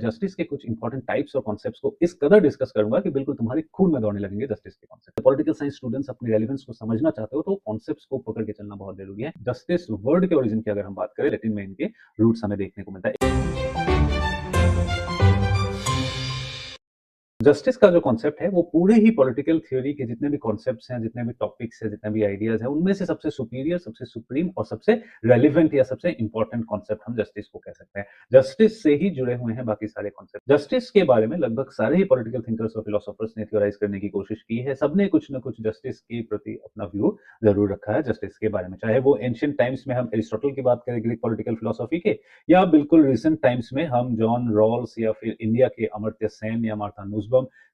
Justice के कुछ important types और कॉन्सेप्ट्स को इस कदर डिस्कस करूंगा कि बिल्कुल तुम्हारे खून में दौड़ने लगेंगे जस्टिस के कॉन्सेप्ट। पॉलिटिकल साइंस स्टूडेंट्स अपनी रेलेवेंस को समझना चाहते हो तो कॉन्सेप्ट्स को पकड़ के चलना बहुत जरूरी है। जस्टिस वर्ड के ओरिजिन की अगर हम बात करें, लैटिन में इनके रूट्स हमें देखने को मिलता है। जस्टिस का जो कॉन्सेप्ट है वो पूरे ही पॉलिटिकल थ्योरी के जितने भी कॉन्सेप्ट्स हैं, जितने भी टॉपिक्स हैं, जितने भी आइडियाज हैं, उनमें से सबसे सुपीरियर, सबसे सुप्रीम और सबसे रेलिवेंट या सबसे इंपॉर्टेंट कॉन्सेप्ट हम जस्टिस को कह सकते हैं। जस्टिस से ही जुड़े हुए हैं बाकी सारे कॉन्सेप्ट। जस्टिस के बारे में लगभग सारे ही पॉलिटिकल थिंकर्स और फिलोसोफर्स ने थ्योराइज करने की कोशिश की है। सबने कुछ ना कुछ जस्टिस के प्रति अपना व्यू जरूर रखा है जस्टिस के बारे में, चाहे वो एंशियंट टाइम्स में हम एरिस्टोटल की बात करें, ग्रीक पॉलिटिकल फिलोसॉफी के, या बिल्कुल रिसेंट टाइम्स में हम जॉन रॉल्स या फिर इंडिया के अमर्त्य सेन या मार्था नुसबम,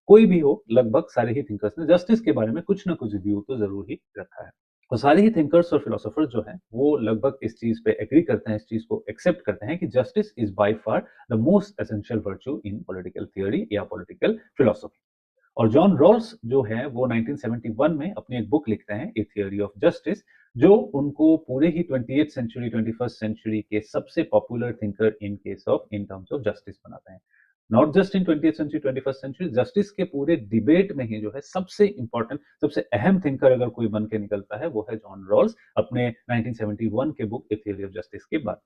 कोई भी हो, लगभग सारे ही थिंकर्स ने जस्टिस के बारे में कुछ ना कुछ व्यू तो जरूर ही रखा है। और सारे ही थिंकर्स और फिलोसोफर्स जो हैं वो लगभग इस चीज पे एग्री करते हैं, इस चीज को एक्सेप्ट करते हैं कि justice is by far the most essential virtue in political theory या पॉलिटिकल फिलोसॉफी। और जॉन रॉल्स जो है वो 1971 में अपनी एक बुक लिखते हैं, ए थियोरी ऑफ जस्टिस, जो उनको पूरे ही 20th सेंचुरी 21st सेंचुरी के सबसे popular thinker in case of in terms of justice बनाते हैं। Not just in 20th century 21st century, justice के पूरे डिबेट में ही जो है सबसे इंपॉर्टेंट, सबसे अहम थिंकर अगर कोई बन के निकलता है वो है जॉन रॉल्स, अपने 1971 के book A theory of justice के बाद।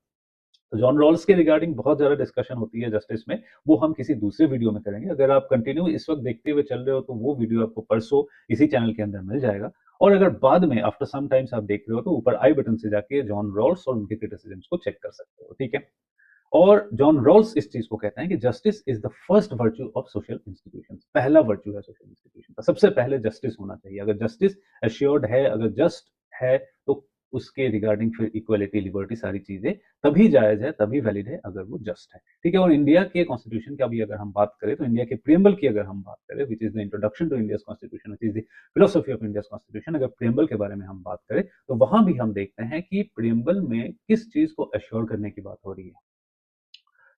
तो जॉन रॉल्स के रिगार्डिंग बहुत ज्यादा डिस्कशन होती है जस्टिस में, वो हम किसी दूसरे वीडियो में करेंगे। अगर आप कंटिन्यू इस वक्त देखते हुए चल रहे हो तो वो वीडियो आपको परसों इसी चैनल के अंदर मिल जाएगा। और अगर बाद में आफ्टर सम टाइम्स आप देख रहे हो तो ऊपर आई बटन से जाके जॉन रॉल्स और उनके क्रिटिसिज्म्स को चेक कर सकते हो, ठीक है। और जॉन रॉल्स इस चीज को कहते हैं कि justice is the first virtue of social institution. पहला वर्च्यू है सोशल इंस्टीट्यूशन का, सबसे पहले जस्टिस होना चाहिए। अगर जस्टिस एश्योर्ड है, अगर जस्ट है, तो उसके रिगार्डिंग फिर इक्वलिटी, लिबर्टी, सारी चीजें तभी जायज है, तभी वैलिड है अगर वो जस्ट है, ठीक है। और इंडिया के कॉन्स्टिट्यूशन का भी अगर हम बात करें तो इंडिया के प्रियम्बल की अगर हम बात करें, which is the introduction to India constitution, which is the philosophy of India constitution, अगर प्रियम्बल के बारे में हम बात करें तो वहां भी हम देखते हैं कि प्रियम्बल में किस चीज को एश्योर करने की बात हो रही है।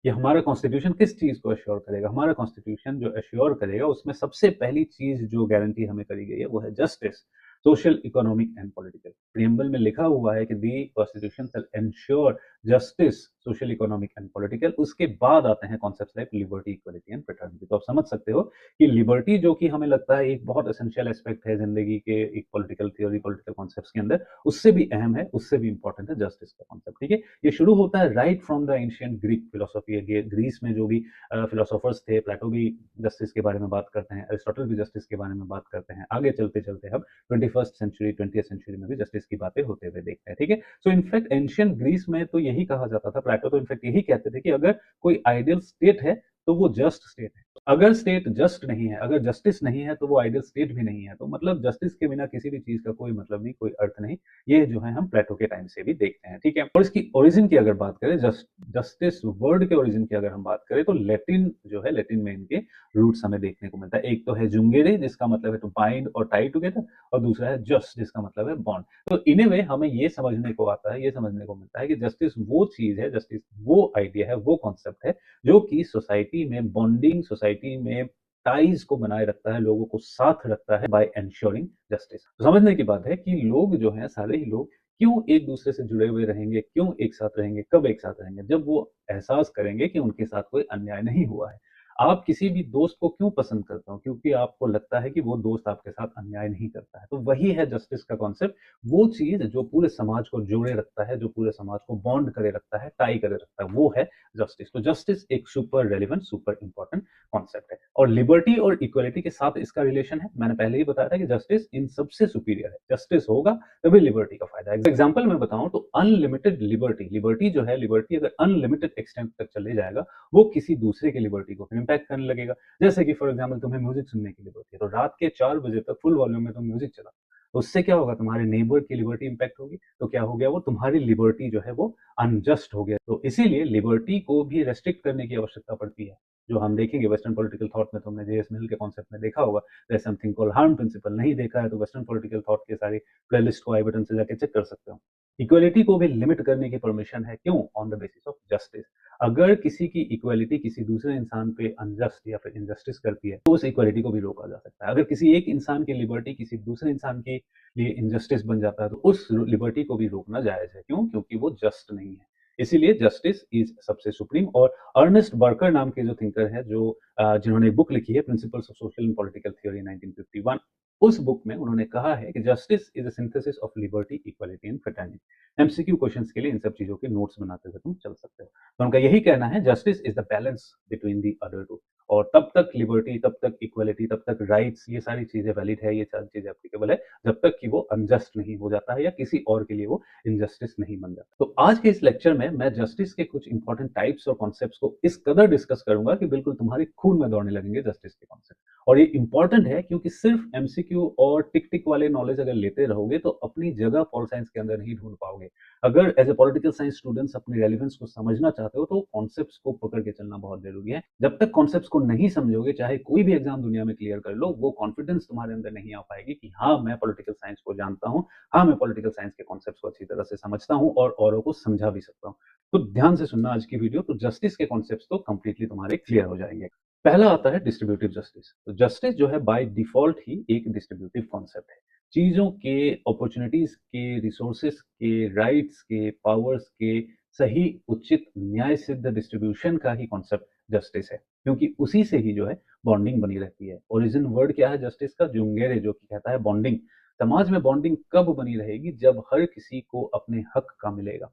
ये हमारा कॉन्स्टिट्यूशन किस चीज को एश्योर करेगा? हमारा कॉन्स्टिट्यूशन जो एश्योर करेगा उसमें सबसे पहली चीज जो गारंटी हमें करी गई है वो है justice, social, economic and political. Preamble में लिखा हुआ है कि the constitution shall ensure justice, social, economic and political. उसके बाद आते हैं concepts like liberty, equality and fraternity. तो आप समझ सकते हो कि लिबर्टी, जो कि हमें लगता है एक बहुत एसेंशियल एस्पेक्ट है जिंदगी के एक पॉलिटिकल थ्योरी, पॉलिटिकल कॉन्सेप्ट्स के अंदर, उससे भी अहम है, उससे भी इंपॉर्टेंट है जस्टिस का कॉन्सेप्ट, ठीक है। ये शुरू होता है right from the ancient Greek philosophy. Greece में जो भी फिलोसोफर्स थे, प्लेटो भी जस्टिस के बारे में बात करते हैं, अरिस्टोटल भी जस्टिस के बारे में बात करते हैं। आगे चलते चलते हम 21st सेंचुरी, 20th सेंचुरी में भी जस्टिस की बातें होते हुए देखते हैं, ठीक है। सो इनफैक्ट एंशियंट ग्रीस में तो यही कहा जाता था, प्लेटो तो इनफैक्ट यही कहते थे कि अगर कोई आइडियल स्टेट है तो वो जस्ट स्टेट है। अगर स्टेट जस्ट नहीं है, अगर जस्टिस नहीं है, तो वो आइडियल स्टेट भी नहीं है। तो मतलब जस्टिस के बिना किसी भी चीज का कोई मतलब नहीं, कोई अर्थ नहीं। ये जो है हम प्लेटो के टाइम से भी देखते हैं, ठीक है। और इसकी ओरिजिन की अगर बात करें, जस्टिस वर्ड के ओरिजिन की अगर हम बात करें तो लैटिन जो है, लैटिन में इनके रूट्स हमें देखने को मिलता है। एक तो है जुंगेरे, जिसका मतलब है टू बाइंड और टाई टुगेदर, और दूसरा है जस्ट, जिसका मतलब है बॉन्ड। तो इन ए वे हमें ये समझने को आता है, ये समझने को मिलता है कि जस्टिस वो चीज है, जस्टिस वो आइडिया है, वो कॉन्सेप्ट है जो कि सोसाइटी में बॉन्डिंग, सोसाइटी में टाइज को बनाए रखता है, लोगों को साथ रखता है बाय एंश्योरिंग जस्टिस। तो समझने की बात है कि लोग जो हैं, सारे ही लोग क्यों एक दूसरे से जुड़े हुए रहेंगे, क्यों एक साथ रहेंगे, कब एक साथ रहेंगे? जब वो एहसास करेंगे कि उनके साथ कोई अन्याय नहीं हुआ है। आप किसी भी दोस्त को क्यों पसंद करते हो? क्योंकि आपको लगता है कि वो दोस्त आपके साथ अन्याय नहीं करता है। तो वही है जस्टिस का कॉन्सेप्ट, वो चीज जो पूरे समाज को जोड़े रखता है, जो पूरे समाज को बॉन्ड करे रखता है, टाई करे रखता है, वो है जस्टिस। तो जस्टिस एक super relevant, super important concept है। और लिबर्टी और इक्वलिटी के साथ इसका रिलेशन है। मैंने पहले ही बताया था कि जस्टिस इन सबसे सुपीरियर है। जस्टिस होगा तभी लिबर्टी का फायदा है। एग्जाम्पल में बताऊं तो अनलिमिटेड लिबर्टी, लिबर्टी जो है, लिबर्टी अगर अनलिमिटेड एक्सटेंट तक चले जाएगा, वो किसी दूसरे की लिबर्टी को इम्पैक्ट करने लगेगा। जैसे कि फॉर एग्जाम्पल तुम्हें म्यूजिक सुनने की लिबर्टी है, तो रात के 4 बजे तक फुल वॉल्यूम में तुम म्यूजिक चला, तो उससे क्या होगा? तुम्हारे नेबर की लिबर्टी इंपैक्ट होगी। तो क्या हो गया? वो तुम्हारी लिबर्टी जो है वो अनजस्ट हो गया। तो इसीलिए लिबर्टी को भी रेस्ट्रिक्ट करने की आवश्यकता पड़ती है। जो हम देखेंगे वेस्टर्न पॉलिटिकल थॉट में, तुमने जेएस मिल के कॉन्सेप्ट में देखा होगा, there something called harm principle. नहीं देखा है तो वेस्टर्न पॉलिटिकल थॉट के सारी प्लेलिस्ट को आई बटन से जाके चेक कर सकते हो। इक्वलिटी को भी लिमिट करने की परमिशन है, क्यों? On the basis of justice. अगर किसी की इक्वलिटी किसी दूसरे इंसान पे अनजस्ट या फिर इनजस्टिस करती है, तो उस इक्वलिटी को भी रोका जा सकता है। अगर किसी एक इंसान की लिबर्टी किसी दूसरे इंसान के लिए इनजस्टिस बन जाता है, तो उस लिबर्टी को भी रोकना जायज है। क्यों? क्योंकि वो जस्ट नहीं है। इसीलिए जस्टिस इज सबसे सुप्रीम। और अर्नेस्ट बर्कर नाम के जो थिंकर है, जो जिन्होंने एक बुक लिखी है principles of social and political theory 1951, उस बुक में उन्होंने कहा है कि justice is a synthesis of liberty, equality and fraternity. MCQ questions के लिए इन सब चीजों के नोट्स बनाते हुए तुम चल सकते हो। तो उनका यही कहना है, justice is the balance between the other two. और तब तक लिबर्टी, तब तक इक्वालिटी, तब तक राइट्स, ये सारी चीजें वैलिड है, ये सारी चीजें एप्लीकेबल है, जब तक कि वो अनजस्ट नहीं हो जाता है या किसी और के लिए वो इनजस्टिस नहीं बन जाता। तो आज के इस लेक्चर में मैं जस्टिस के कुछ इंपॉर्टेंट टाइप्स और कॉन्सेप्ट्स को इस कदर डिस्कस करूंगा कि बिल्कुल तुम्हारे खून में दौड़ने लगेंगे जस्टिस के कॉन्सेप्ट। और ये इंपॉर्टेंट है क्योंकि सिर्फ एमसीक्यू और टिक टिक वाले नॉलेज अगर लेते रहोगे तो अपनी जगह पॉल साइंस के अंदर नहीं ढूंढ पाओगे। अगर as a political science students अपनी रेलिवेंस को समझना चाहते हो तो कॉन्सेप्ट्स को पकड़ के चलना बहुत जरूरी है। जब तक कॉन्सेप्ट्स को नहीं समझोगे, चाहे कोई भी एग्जाम दुनिया में क्लियर कर लो, वो कॉन्फिडेंस तुम्हारे अंदर नहीं आ पाएगी कि हाँ मैं पॉलिटिकल साइंस को जानता हूँ, हाँ मैं पॉलिटिकल साइंस के कॉन्सेप्ट्स को अच्छी तरह से समझता हूँ और औरों को समझा भी सकता हूँ। तो ध्यान से सुनना आज की वीडियो, तो जस्टिस के कॉन्सेप्ट्स तो कंप्लीटली तुम्हारे क्लियर हो जाएंगे। पहला आता है डिस्ट्रीब्यूटिव जस्टिस। तो जस्टिस जो है बाय डिफॉल्ट ही एक डिस्ट्रीब्यूटिव कॉन्सेप्ट है। चीजों के, अपॉर्चुनिटीज के, रिसोर्सेस के, राइट्स के, पावर्स के सही, उचित, न्याय सिद्ध डिस्ट्रीब्यूशन का ही कॉन्सेप्ट जस्टिस है, क्योंकि उसी से ही जो है बॉन्डिंग बनी रहती है। ओरिजिन वर्ड क्या है जस्टिस का? जुंगेरे, जो कि कहता है बॉन्डिंग। समाज में बॉन्डिंग कब बनी रहेगी? जब हर किसी को अपने हक का मिलेगा।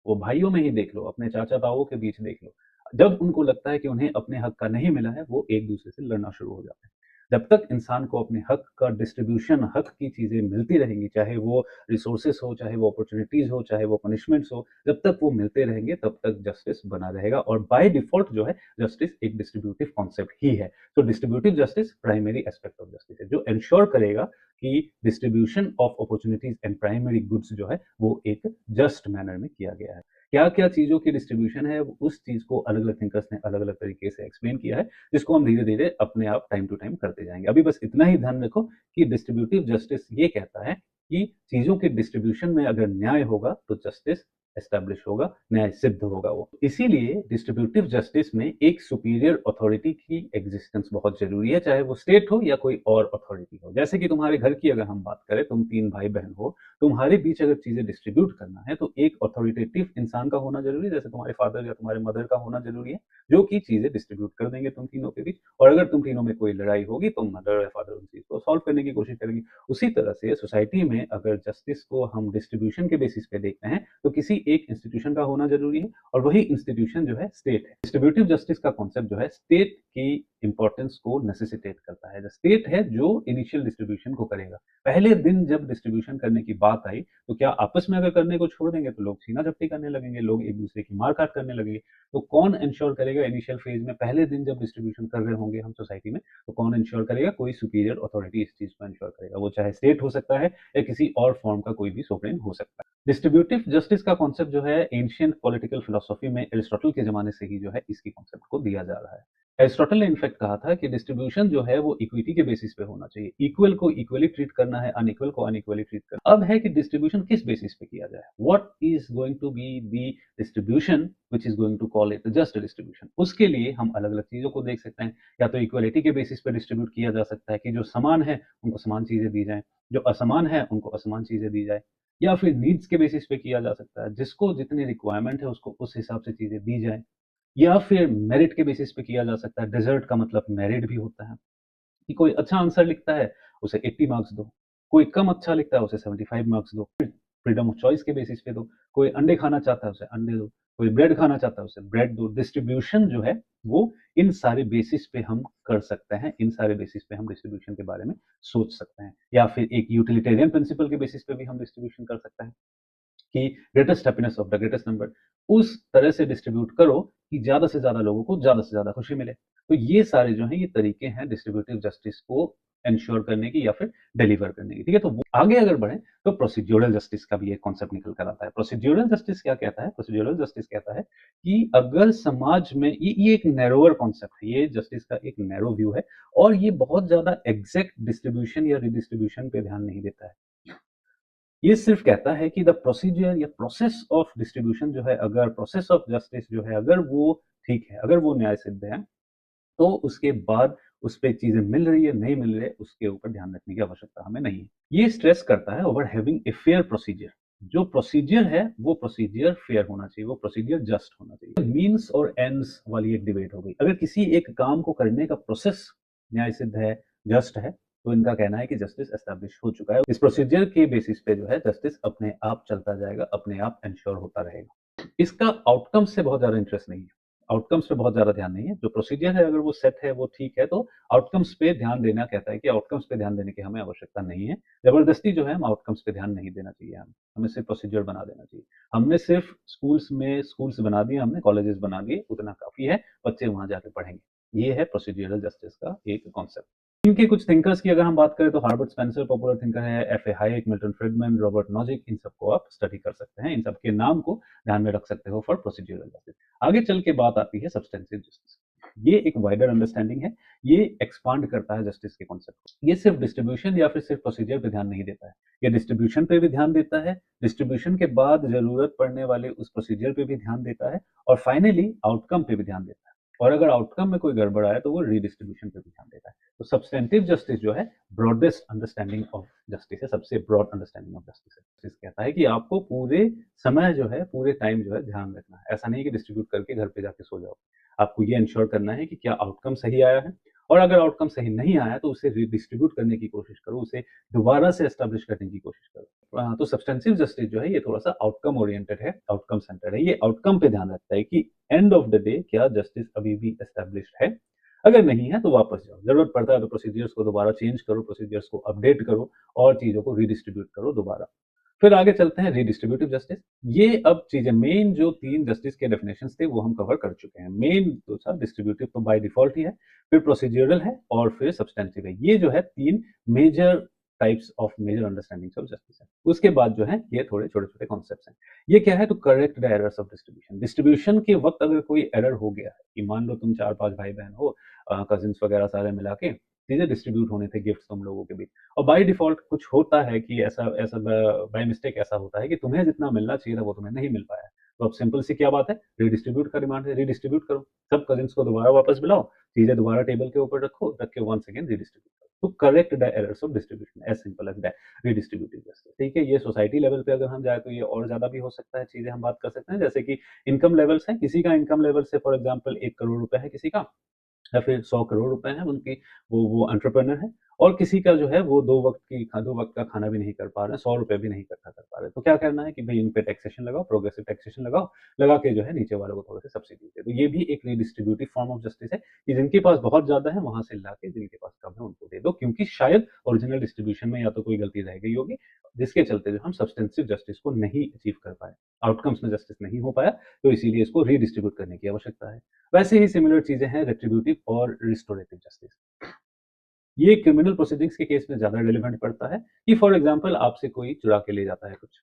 वो भाइयों में ही देख लो, अपने चाचा ताऊ के बीच देख लो, जब उनको लगता है कि उन्हें अपने हक का नहीं मिला है, वो एक दूसरे से लड़ना शुरू हो जाते हैं। जब तक इंसान को अपने हक का डिस्ट्रीब्यूशन, हक की चीजें मिलती रहेंगी, चाहे वो रिसोर्सेस हो, चाहे वो अपॉर्चुनिटीज हो, चाहे वो पनिशमेंट्स हो, जब तक वो मिलते रहेंगे तब तक जस्टिस बना रहेगा। और बाय डिफॉल्ट जो है जस्टिस एक डिस्ट्रीब्यूटिव कॉन्सेप्ट ही है। तो distributive justice primary aspect of justice है, जो इंश्योर करेगा कि distribution of opportunities and primary goods जो है वो एक जस्ट मैनर में किया गया है। क्या क्या चीजों की डिस्ट्रीब्यूशन है, उस चीज को अलग अलग थिंकर्स ने अलग अलग तरीके से एक्सप्लेन किया है, जिसको हम धीरे धीरे अपने आप टाइम टू टाइम करते जाएंगे। अभी बस इतना ही ध्यान रखो कि डिस्ट्रीब्यूटिव जस्टिस ये कहता है कि चीजों के डिस्ट्रीब्यूशन में अगर न्याय होगा तो जस्टिस एस्टेब्लिश होगा, न्याय सिद्ध होगा वो। इसीलिए डिस्ट्रीब्यूटिव जस्टिस में एक सुपीरियर अथॉरिटी की एग्जिस्टेंस बहुत जरूरी है, चाहे वो स्टेट हो या कोई और अथॉरिटी हो। जैसे कि तुम्हारे घर की अगर हम बात करें, तुम 3 भाई बहन हो, तुम्हारे बीच अगर चीजें डिस्ट्रीब्यूट करना है तो एक अथॉरिटेटिव इंसान का होना जरूरी है, जैसे तुम्हारे फादर या तुम्हारे मदर का होना जरूरी है, जो कि चीजें डिस्ट्रीब्यूट कर देंगे तुम तीनों के बीच। और अगर तुम तीनों में कोई लड़ाई होगी तो मदर या फादर उन चीज को सॉल्व करने की कोशिश करेंगे। उसी तरह से सोसाइटी में अगर जस्टिस को हम डिस्ट्रीब्यूशन के बेसिस पे देखते हैं तो किसी एक इंस्टीट्यूशन का होना जरूरी है, और वही इंस्टीट्यूशन जो है स्टेट है। डिस्ट्रीब्यूटिव जस्टिस का कॉन्सेप्ट जो है स्टेट की इंपॉर्टेंस को नेसेसिटेट करता है। स्टेट है जो इनिशियल डिस्ट्रीब्यूशन को करेगा। पहले दिन जब डिस्ट्रीब्यूशन करने की बात आई तो क्या आपस में अगर करने को छोड़ देंगे तो लोग छीना झपटी करने लगेंगे, लोग एक दूसरे की मार काट करने लगेंगे। तो कौन इंश्योर करेगा इनिशियल फेज में, पहले दिन जब डिस्ट्रीब्यूशन कर रहे होंगे हम सोसाइटी में, तो कौन इंश्योर करेगा? कोई सुपीरियर अथॉरिटी इस चीज को इंश्योर करेगा। वो चाहे स्टेट हो सकता है या किसी और फॉर्म का कोई भी सोवरेन हो सकता है। डिस्ट्रीब्यूटिव जस्टिस का कॉन्सेप्ट जो है एंशिएंट पॉलिटिकल फिलोसॉफी में एरिस्टोटल के जमाने से ही जो है इसकी कॉन्सेप्ट को दिया जा रहा है। एरिस्टोटल ने इनफैक्ट कहा था कि डिस्ट्रीब्यूशन जो है वो इक्विटी के बेसिस पे होना चाहिए, इक्वल को इक्वली ट्रीट करना है, अनइक्वल को अनइक्वली ट्रीट करना। अब है कि डिस्ट्रीब्यूशन किस बेसिस पे किया जाए, what is going to be the distribution which is going to call it just distribution. उसके लिए हम अलग अलग चीजों को देख सकते हैं। या तो इक्वलिटी के बेसिस पे डिस्ट्रीब्यूट किया जा सकता है कि जो समान है उनको समान चीजें दी जाए, जो असमान है उनको असमान चीजें दी जाए। या फिर नीड्स के बेसिस पे किया जा सकता है, जिसको जितनी रिक्वायरमेंट है उसको उस हिसाब से चीजें दी जाए। या फिर मेरिट के बेसिस पे किया जा सकता है। डेजर्ट का मतलब मेरिट भी होता है कि कोई अच्छा आंसर लिखता है उसे 80 मार्क्स दो, कोई कम अच्छा लिखता है उसे 75 मार्क्स दो। फ्रीडम ऑफ चॉइस के बेसिस पे दो, कोई अंडे खाना चाहता है उसे अंडे दो, कोई ब्रेड खाना चाहता है उसे ब्रेड दो। डिस्ट्रीब्यूशन जो है वो इन सारे बेसिस पे हम कर सकते हैं, इन सारे बेसिस पे हम डिस्ट्रीब्यूशन के बारे में सोच सकते हैं। या फिर एक यूटिलिटेरियन प्रिंसिपल के बेसिस पे भी हम डिस्ट्रीब्यूशन कर सकते हैं कि greatest happiness of the greatest number, उस तरह से डिस्ट्रीब्यूट करो कि ज्यादा से ज्यादा लोगों को ज्यादा से ज्यादा खुशी मिले। तो ये सारे जो हैं ये तरीके हैं डिस्ट्रीब्यूटिव जस्टिस को इंश्योर करने की या फिर डिलीवर करने की। ठीक है, तो आगे अगर बढ़े तो प्रोसीड्यूरल जस्टिस का भी एक कॉन्सेप्ट निकल कर आता है। प्रोसीड्यूरल जस्टिस क्या कहता है? प्रोसीड्यूरल जस्टिस कहता है कि अगर समाज में ये एक नैरोअर कॉन्सेप्ट है, ये जस्टिस का एक नैरो व्यू है, और ये बहुत ज्यादा एग्जैक्ट डिस्ट्रीब्यूशन या रिडिस्ट्रीब्यूशन पे ध्यान नहीं देता है। ये सिर्फ कहता है कि द प्रोसीजर या प्रोसेस ऑफ डिस्ट्रीब्यूशन जो है, अगर प्रोसेस ऑफ जस्टिस जो है अगर वो ठीक है, अगर वो न्याय सिद्ध है, तो उसके बाद उस पे चीजें मिल रही है नहीं मिल रही है उसके ऊपर ध्यान रखने की आवश्यकता हमें नहीं है। ये स्ट्रेस करता है over having a fair procedure, जो प्रोसीजर है वो प्रोसीजर फेयर होना चाहिए, वो प्रोसीजर जस्ट होना चाहिए। मीन्स और एंड्स वाली एक डिबेट हो गई। अगर किसी एक काम को करने का प्रोसेस न्याय सिद्ध है, जस्ट है, तो इनका कहना है कि जस्टिस एस्टैब्लिश हो चुका है। इस प्रोसीजर के बेसिस पे जो है जस्टिस अपने आप चलता जाएगा, अपने आप एंश्योर होता रहेगा। इसका आउटकम से बहुत ज़्यादा इंटरेस्ट नहीं है, आउटकम्स पे बहुत ज़्यादा ध्यान नहीं है। जो प्रोसीजर है अगर वो सेट है, वो ठीक है, तो आउटकम्स पे ध्यान देना कहता है कि आउटकम्स पे ध्यान देने की हमें आवश्यकता नहीं है। ज़बरदस्ती जो है हम आउटकम्स पे ध्यान नहीं देना चाहिए हमें सिर्फ़ प्रोसीजर बना देना चाहिए। हमने सिर्फ़ स्कूल्स बना दिए, हमने कॉलेजेस बना दिए, उतना काफ़ी है, बच्चे वहाँ जाके पढ़ेंगे। ये है प्रोसीड्यूरल जस्टिस का एक कॉन्सेप्ट। इनके कुछ थिंकर्स की अगर हम बात करें तो हार्बर्ट स्पेंसर पॉपुलर थिंकर है, F A. Hayek, Milton Friedman, Robert Nozick, इन सबको आप स्टडी कर सकते हैं। इन सबके नाम को ध्यान में रख सकते हो फॉर प्रोसीड्यूरल जस्टिस। आगे चल के बात आती है सब्सटेंटिव जस्टिस। ये एक वाइडर अंडरस्टैंडिंग है, ये एक्सपांड करता है जस्टिस के कॉन्सेप्ट को। ये सिर्फ डिस्ट्रीब्यूशन या फिर सिर्फ प्रोसीजर पे ध्यान नहीं देता है, ये डिस्ट्रीब्यूशन पे भी ध्यान देता है, डिस्ट्रीब्यूशन के बाद ज़रूरत पड़ने वाले उस प्रोसीजर पे भी ध्यान देता है और फाइनली आउटकम पे भी ध्यान देता है। और अगर आउटकम में कोई गड़बड़ आए तो वो रीडिस्ट्रीब्यूशन पे भी ध्यान देता है। तो सब्सटेंटिव जस्टिस जो है ब्रॉडेस्ट अंडरस्टैंडिंग ऑफ जस्टिस है, सबसे ब्रॉड अंडरस्टैंडिंग ऑफ जस्टिस है। जस्टिस कहता है कि आपको पूरे समय जो है, पूरे टाइम जो है ध्यान रखना है। ऐसा नहीं है कि डिस्ट्रीब्यूट करके घर पे जाके सो जाओ। आपको ये एंश्योर करना है कि क्या आउटकम सही आया है और अगर आउटकम सही नहीं आया तो उसे रीडिस्ट्रीब्यूट करने की कोशिश करो, उसे दोबारा से एस्टेब्लिश करने की कोशिश करो। तो सब्सटेंटिव जस्टिस जो है ये थोड़ा सा आउटकम ओरिएंटेड है, आउटकम सेंटर्ड है। ये आउटकम पे ध्यान रखता है कि एंड ऑफ द डे क्या जस्टिस अभी भी एस्टेब्लिश्ड है? अगर नहीं है तो वापस जाओ, ज़रूरत पड़ता है तो प्रोसीजर्स को दोबारा चेंज करो, प्रोसीजर्स को अपडेट करो और चीज़ों को रीडिस्ट्रीब्यूट करो दोबारा। फिर आगे चलते हैं रीडिस्ट्रीब्यूटिव जस्टिस। ये अब चीज़ें मेन जो 3 जस्टिस के डेफिनेशंस थे वो हम कवर कर चुके हैं। मेन तो था डिस्ट्रीब्यूटिव तो बाय डिफ़ॉल्ट ही है, फिर प्रोसीड्यूरल है और फिर सब्सटेंटिव है। ये जो है 3 major types of major understandings of justice है। उसके बाद जो है ये थोड़े छोटे-छोटे कॉन्सेप्ट्स हैं। ये क्या है? To correct the errors of distribution. Distribution के वक़्त अगर कोई एरर हो गया है कि मान लो तुम 4-5 भाई-बहन हो, कज़िन्स वगैरह सारे मिला के, चीज़ें डिस्ट्रीब्यूट होने थे गिफ्ट्स तुम लोगों के बीच और बाय डिफ़ॉल्ट कुछ होता है कि ऐसा ऐसा बाय मिस्टेक ऐसा होता है कि तुम्हें जितना मिलना चाहिए था वो तुम्हें नहीं मिल पाया। तो अब सिंपल सी क्या बात है, रीडिस्ट्रीब्यूट का डिमांड है, रीडिस्ट्रीब्यूट करो। सब कज़िन्स को दोबारा वापस बुलाओ, चीज़ें दोबारा टेबल के ऊपर रखो, रख के वन्स अगेन रीडिस्ट्रीब्यूट करो। To correct the errors of distribution as simple as that, redistributive justice. ठीक है, ये सोसाइटी लेवल पे अगर हम जाएँ तो ये और ज़्यादा भी हो सकता है, चीज़ें हम बात कर सकते हैं जैसे कि इनकम लेवल्स हैं, किसी का इनकम लेवल से फॉर एग्ज़ाम्पल 1 करोड़ रुपए है किसी का, या फिर 100 करोड़ रुपए हैं उनकी, वो एंटरप्रेन्योर है और किसी का जो है वो 2 वक़्त का खाना भी नहीं कर पा रहे हैं, 100 रुपए भी नहीं इकट्ठा कर पा रहे हैं। तो क्या करना है कि भई इन पे टैक्सेशन लगाओ, प्रोग्रेसिव टैक्सेशन लगाओ, लगा के जो है नीचे वालों को थोड़े-से सब्सिडी दे दो। ये भी एक रीडिस्ट्रीब्यूटिव फॉर्म ऑफ जस्टिस है कि जिनके पास बहुत ज़्यादा है वहाँ से ला के जिनके पास कम है उनको दे दो क्योंकि शायद ओरिजिनल डिस्ट्रीब्यूशन में या तो कोई गलती रह गई होगी, जिसके चलते जो हम सब्सटेंसिव जस्टिस को नहीं अचीव कर पाए। आउटकम्स में जस्टिस नहीं हो पाया, तो इसीलिए इसको रीडिस्ट्रीब्यूट करने की आवश्यकता है। वैसे ही सिमिलर चीज़ें हैं रेट्रिब्यूटिव और रिस्टोरेटिव जस्टिस। ये क्रिमिनल प्रोसीडिंग्स के केस में ज़्यादा रिलेवेंट पड़ता है कि फॉर एग्ज़ाम्पल आपसे कोई चुरा के ले जाता है कुछ।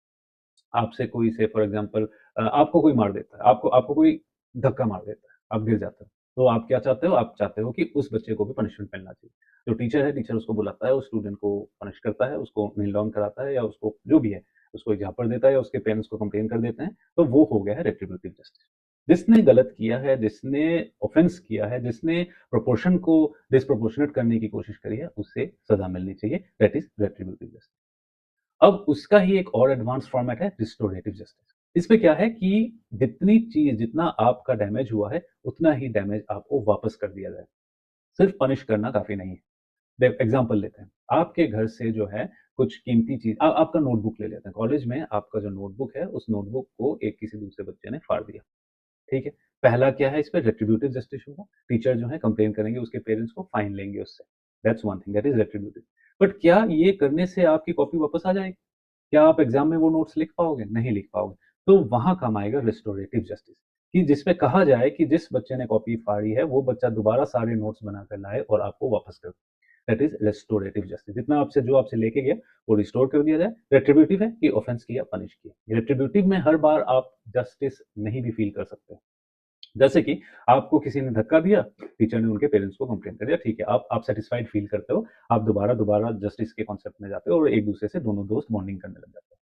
आपसे कोई से फॉर एग्ज़ाम्पल आपको कोई मार देता है, आपको आपको कोई धक्का मार देता है, आप गिर जाते हो। तो आप क्या चाहते हो? आप चाहते हो कि उस बच्चे को भी पनिशमेंट मिलना चाहिए। जो टीचर है, टीचर उसको बुलाता है, उस स्टूडेंट को पनिश करता है, उसको नील डाउन कराता है या उसको जो भी है, उसको एक झापड़ देता है या उसके पेरेंट्स को कंप्लेन कर देते हैं, तो वो हो गया है रेट्रिब्यूटिव जस्टिस। जिसने गलत किया है, जिसने ऑफेंस किया है, जिसने प्रोपोर्शन को डिस्प्रोपोर्शनेट करने की कोशिश करी है, उसे सज़ा मिलनी चाहिए, दैट इज़ रेट्रिब्यूटिव जस्टिस। अब उसका ही एक और एडवांस फॉर्मेट है रिस्टोरेटिव जस्टिस। इसमें क्या है कि जितना आपका डैमेज हुआ है, उतना ही डैमेज आपको वापस कर दिया जाए। सिर्फ पनिश करना काफ़ी नहीं है। एग्ज़ाम्पल लेते हैं। आपके घर से जो है कुछ कीमती चीज़ आपका नोटबुक ले लेते हैं। कॉलेज में आपका जो नोटबुक है, उस नोटबुक को एक किसी दूसरे बच्चे ने फाड़ दिया। ठीक है? पहला क्या है इस पे रेट्रिब्यूटिव जस्टिस होगा। टीचर जो है कंप्लेन करेंगे, उसके पेरेंट्स को फाइन लेंगे उससे। That's one thing that is retributive. But क्या ये करने से आपकी कॉपी वापस आ जाएगी? क्या आप एग्ज़ाम में वो नोट्स लिख पाओगे? नहीं लिख पाओगे। तो वहाँ काम आएगा रिस्टोरेटिव जस्टिस कि जिसमें कहा जाए कि जिस बच्चे ने कॉपी फाड़ी है, वो बच्चा दोबारा सारे नोट्स बना कर लाए और आपको वापस कर दे। That is restorative justice. जो आपसे लेके गया, वो रिस्टोर कर दिया जाए। रेट्रिब्यूटिव है कि ऑफेंस किया, पनिश किया। रेट्रिब्यूटिव में हर बार आप जस्टिस नहीं भी फ़ील कर सकते। जैसे कि आपको किसी ने धक्का दिया, टीचर ने उनके पेरेंट्स को कंप्लेन कर दिया, ठीक है, आप सैटिस्फाइड फ़ील करते हो, आप दोबारा जस्टिस के कॉन्सेप्ट में जाते हो और एक-दूसरे से दोनों दोस्त बॉन्डिंग करने लग जाते हो।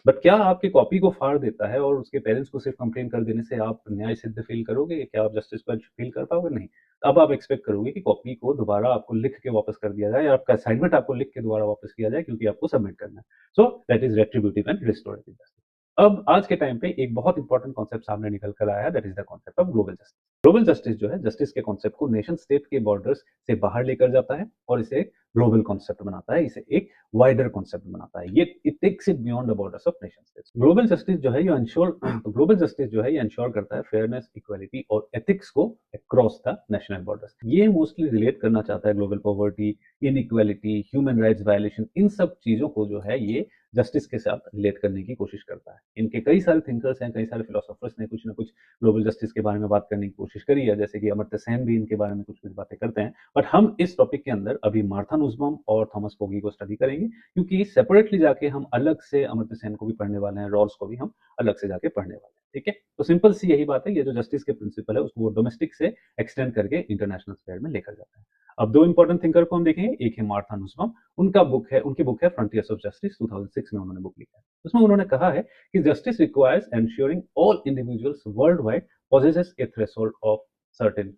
बट क्या आपकी कॉपी को फाड़ देता है और उसके पेरेंट्स को सिर्फ कंप्लेन कर देने से आप न्याय सिद्ध फ़ील करोगे? क्या आप जस्टिस पर फ़ील कर पाओगे? नहीं। अब आप एक्सपेक्ट करोगे कि कॉपी को दोबारा आपको लिख के वापस कर दिया जाए या आपका असाइनमेंट आपको लिख के दोबारा वापस किया जाए क्योंकि आपको सबमिट करना है। So that is retributive and restorative justice. अब आज के टाइम पे एक बहुत इंपॉर्टेंट कॉन्सेप्ट सामने निकल कर आया है, that is the concept of global justice. Global justice जो है, जस्टिस के कॉन्सेप्ट को नेशन स्टेट के बॉर्डर्स से बाहर लेकर जाता है और इसे ग्लोबल कॉन्सेप्ट बनाता है, इसे एक वाइडर कॉन्सेप्ट बनाता है। ये it takes it beyond the borders of nation states. Global justice जो है ये इंश्योर करता है फेयरनेस, इक्वालिटी और एथिक्स को अक्रॉस द नेशनल बॉर्डर्स। ये मोस्टली रिलेट करना चाहता है global poverty, inequality, human rights violation, इन सब चीजों को जो है ये जस्टिस के साथ रिलेट करने की कोशिश करता है। इनके कई सारे थिंकर्स हैं, कई सारे फिलोसोफर्स ने कुछ ना कुछ ग्लोबल जस्टिस के बारे में बात करने की कोशिश करी है, जैसे कि अमर्त्य सेन भी इनके बारे में कुछ-कुछ बातें करते हैं। बट हम इस टॉपिक के अंदर अभी मार्था नुसबाम और थॉमस पोगी को स्टडी करेंगे, क्योंकि सेपरेटली जाके हम अलग से अमर्त्य सेन को भी पढ़ने वाले हैं, रॉल्स को भी हम अलग से जाके पढ़ने वाले हैं, ठीक है? तो सिंपल सी यही बात है, ये जो जस्टिस के प्रिंसिपल है उसको वो डोमेस्टिक से एक्सटेंड करके इंटरनेशनल स्फीयर में लेकर जाता है। अब 2 इंपॉर्टेंट थिंकर को हम देखेंगे, एक है मार्था नुसबाम, उनकी बुक है फ्रंटियर्स ऑफ जस्टिस, 2006 में उन्होंने बुक लिखा है। उसमें उन्होंने कहा है कि justice requires ensuring all individuals world wide possesses a threshold of certain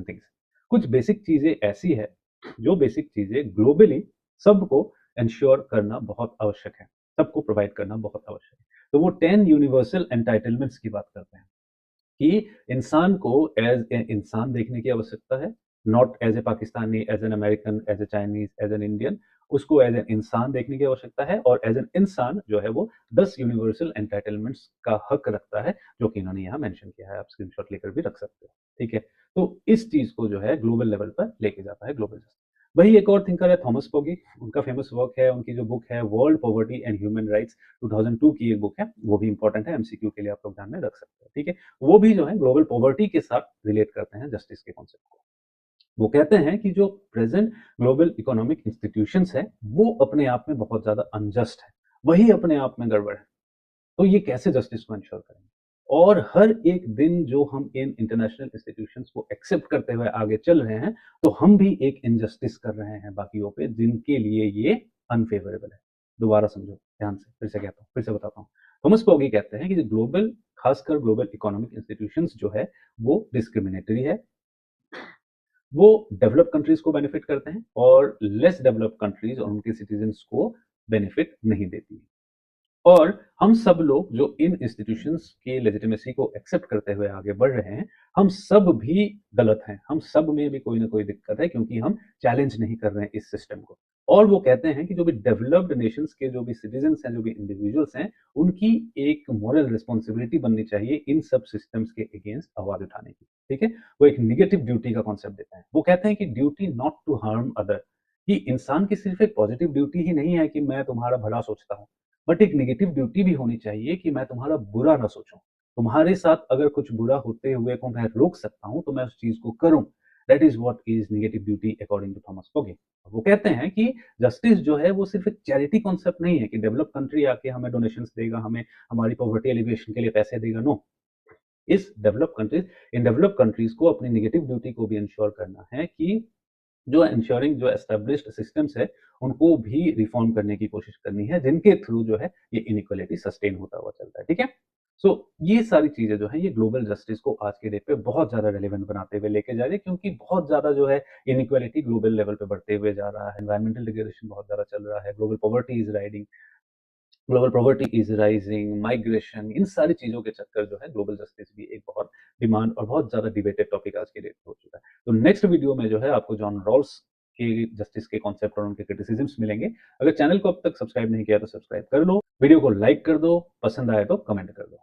things। कुछ बेसिक चीजें ऐसी है जो बेसिक चीजें ग्लोबली सबको इंश्योर करना बहुत आवश्यक है, सबको प्रोवाइड करना बहुत आवश्यक है। तो वो 10 यूनिवर्सल एंटाइटलमेंट्स की बात करते हैं कि इंसान को एज ए इंसान देखने की आवश्यकता है, not as a Pakistani, as an American, as a Chinese, as an Indian. उसको एज एन इंसान देखने की आवश्यकता है और एज एन इंसान जो है वो 10 यूनिवर्सल एंटाइटलमेंट्स का हक रखता है, जो कि इन्होंने यहाँ मेंशन किया है, आप स्क्रीनशॉट लेकर भी रख सकते हो, ठीक है? तो इस चीज को जो है ग्लोबल लेवल पर लेके जाता है ग्लोबल जस्टिस। वही एक और थिंकर है थॉमस पोगी, उनका फेमस वर्क है, उनकी जो बुक है world poverty and human rights, 2002 की एक बुक है, वो भी इंपॉर्टेंट है, एमसीक्यू के लिए आप लोग ध्यान में रख सकते हैं, ठीक है? वो भी जो है ग्लोबल पॉवर्टी के साथ रिलेट करते हैं जस्टिस के कॉन्सेप्ट को। वो कहते हैं कि जो प्रेजेंट ग्लोबल इकोनॉमिक इंस्टीट्यूशंस है वो अपने आप में बहुत ज्यादा अनजस्ट है, वही अपने आप में गड़बड़ है। तो ये कैसे जस्टिस को इंश्योर करेंगे? और हर एक दिन जो हम इन इंटरनेशनल इंस्टीट्यूशंस को एक्सेप्ट करते हुए आगे चल रहे हैं, तो हम भी एक इनजस्टिस कर रहे हैं बाकियों पे, जिनके लिए ये अनफेवरेबल है। दोबारा समझो ध्यान से, फिर से कहता हूँ, फिर से बताता हूँ। थॉमस पोगी कहते हैं कि जो ग्लोबल, खासकर ग्लोबल इकोनॉमिक इंस्टीट्यूशंस जो है वो डिस्क्रिमिनेटरी है, वो डेवलप्ड कंट्रीज को बेनिफिट करते हैं और लेस डेवलप्ड कंट्रीज और उनके सिटीजन्स को बेनिफिट नहीं देती है। और हम सब लोग जो इन इंस्टीट्यूशंस की लेजिटिमेसी को एक्सेप्ट करते हुए आगे बढ़ रहे हैं, हम सब भी गलत हैं, हम सब में भी कोई ना कोई दिक्कत है, क्योंकि हम चैलेंज नहीं कर रहे हैं इस सिस्टम को। और वो कहते हैं कि जो भी डेवलप्ड नेशंस के जो भी सिटीजन्स हैं, जो भी इंडिविजुअल्स हैं, उनकी एक मॉरल रिस्पॉन्सिबिलिटी बननी चाहिए इन सब सिस्टम्स के अगेंस्ट आवाज उठाने की, ठीक है? वो एक निगेटिव ड्यूटी का कॉन्सेप्ट देते हैं। वो कहते हैं कि duty not to harm other, कि इंसान की सिर्फ एक पॉजिटिव ड्यूटी ही नहीं है कि मैं तुम्हारा भला सोचता हूँ, बट एक नेगेटिव ड्यूटी भी होनी चाहिए कि मैं तुम्हारा बुरा ना सोचूं। तुम्हारे साथ अगर कुछ बुरा होते हुए को मैं रोक सकता हूं तो मैं उस चीज को करूं। That is what is negative duty according to Thomas Pogge. वो कहते हैं कि जस्टिस जो है वो सिर्फ एक चैरिटी कॉन्सेप्ट नहीं है कि डेवलप कंट्री आके हमें डोनेशंस देगा, हमें हमारी पॉवर्टी एलिवेशन के लिए पैसे देगा। नो, इस develop countries in develop countries को अपनी नेगेटिव ड्यूटी को भी इंश्योर करना है कि जो इंश्योरिंग जो एस्टेब्लिश्ड सिस्टम्स है उनको भी रिफॉर्म करने की कोशिश करनी है, जिनके थ्रू जो है ये इनइक्वालिटी सस्टेन होता हुआ चलता है, ठीक है? सो ये सारी चीजें जो है ये ग्लोबल जस्टिस को आज के डेट पे बहुत ज्यादा रेलिवेंट बनाते हुए लेके जा रही है, क्योंकि बहुत ज्यादा जो है इनइक्वालिटी ग्लोबल लेवल पे बढ़ते हुए जा रहा है, एनवायरमेंटल डिग्रेडेशन बहुत ज्यादा चल रहा है, global poverty is rising, migration, इन सारी चीजों के चक्कर जो है ग्लोबल जस्टिस भी एक बहुत डिमांड और बहुत ज्यादा डिबेटेड टॉपिक आज के डेट पे हो चुका है। तो नेक्स्ट वीडियो में जो है आपको जॉन रॉल्स के जस्टिस के कॉन्सेप्ट और उनके क्रिटिसिज्म्स मिलेंगे। अगर चैनल को अब तक सब्सक्राइब नहीं किया तो सब्सक्राइब कर लो, वीडियो को लाइक कर दो, पसंद आए तो कमेंट कर दो।